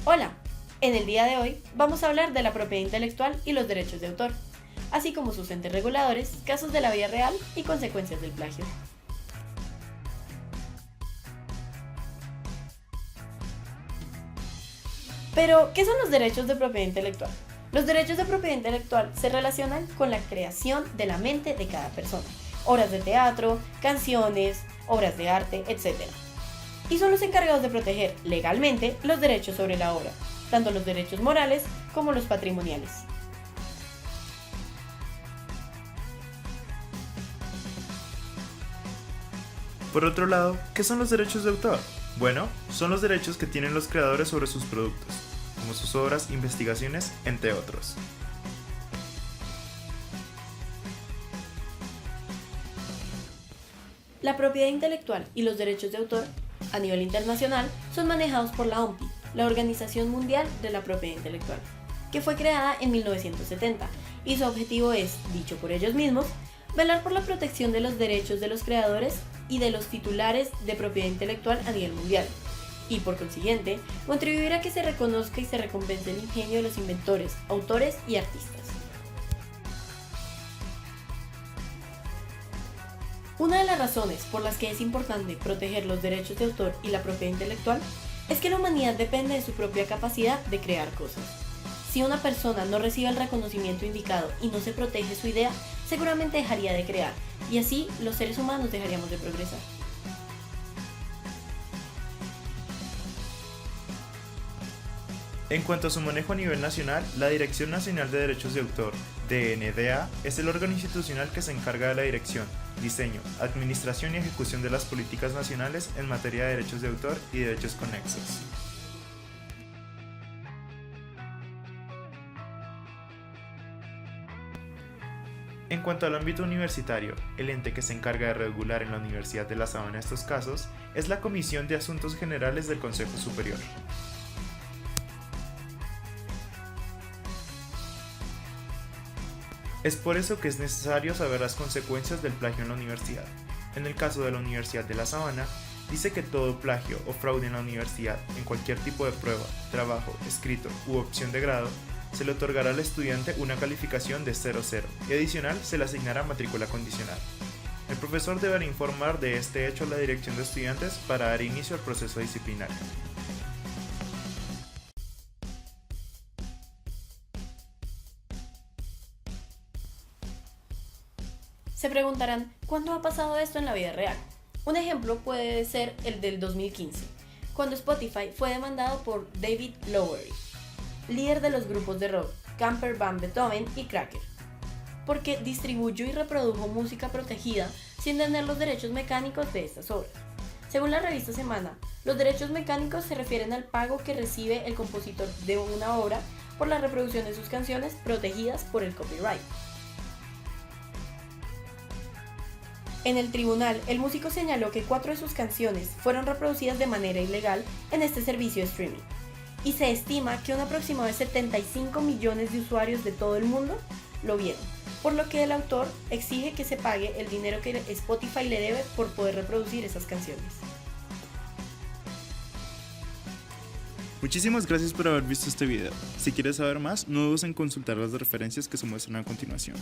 Hola, en el día de hoy vamos a hablar de la propiedad intelectual y los derechos de autor, así como sus entes reguladores, casos de la vida real y consecuencias del plagio. Pero, ¿qué son los derechos de propiedad intelectual? Los derechos de propiedad intelectual se relacionan con la creación de la mente de cada persona, obras de teatro, canciones, obras de arte, etc. Y son los encargados de proteger legalmente los derechos sobre la obra, tanto los derechos morales como los patrimoniales. Por otro lado, ¿qué son los derechos de autor? Bueno, son los derechos que tienen los creadores sobre sus productos, como sus obras, investigaciones, entre otros. La propiedad intelectual y los derechos de autor, a nivel internacional, son manejados por la OMPI, la Organización Mundial de la Propiedad Intelectual, que fue creada en 1970 y su objetivo es, dicho por ellos mismos, velar por la protección de los derechos de los creadores y de los titulares de propiedad intelectual a nivel mundial, y por consiguiente, contribuir a que se reconozca y se recompense el ingenio de los inventores, autores y artistas. Una de las razones por las que es importante proteger los derechos de autor y la propiedad intelectual es que la humanidad depende de su propia capacidad de crear cosas. Si una persona no recibe el reconocimiento indicado y no se protege su idea, seguramente dejaría de crear, y así los seres humanos dejaríamos de progresar. En cuanto a su manejo a nivel nacional, la Dirección Nacional de Derechos de Autor, DNDA, es el órgano institucional que se encarga de la dirección, diseño, administración y ejecución de las políticas nacionales en materia de derechos de autor y derechos conexos. En cuanto al ámbito universitario, el ente que se encarga de regular en la Universidad de La Sabana estos casos es la Comisión de Asuntos Generales del Consejo Superior. Es por eso que es necesario saber las consecuencias del plagio en la universidad. En el caso de la Universidad de La Sabana, dice que todo plagio o fraude en la universidad, en cualquier tipo de prueba, trabajo, escrito u opción de grado, se le otorgará al estudiante una calificación de 0,0 y adicional se le asignará matrícula condicional. El profesor deberá informar de este hecho a la dirección de estudiantes para dar inicio al proceso disciplinario. Se preguntarán, ¿cuándo ha pasado esto en la vida real? Un ejemplo puede ser el del 2015, cuando Spotify fue demandado por David Lowery, líder de los grupos de rock Camper Van Beethoven y Cracker, porque distribuyó y reprodujo música protegida sin tener los derechos mecánicos de estas obras. Según la revista Semana, los derechos mecánicos se refieren al pago que recibe el compositor de una obra por la reproducción de sus canciones protegidas por el copyright. En el tribunal, el músico señaló que 4 de sus canciones fueron reproducidas de manera ilegal en este servicio de streaming, y se estima que un aproximado de 75 millones de usuarios de todo el mundo lo vieron, por lo que el autor exige que se pague el dinero que Spotify le debe por poder reproducir esas canciones. Muchísimas gracias por haber visto este video. Si quieres saber más, no dudes en consultar las referencias que se muestran a continuación.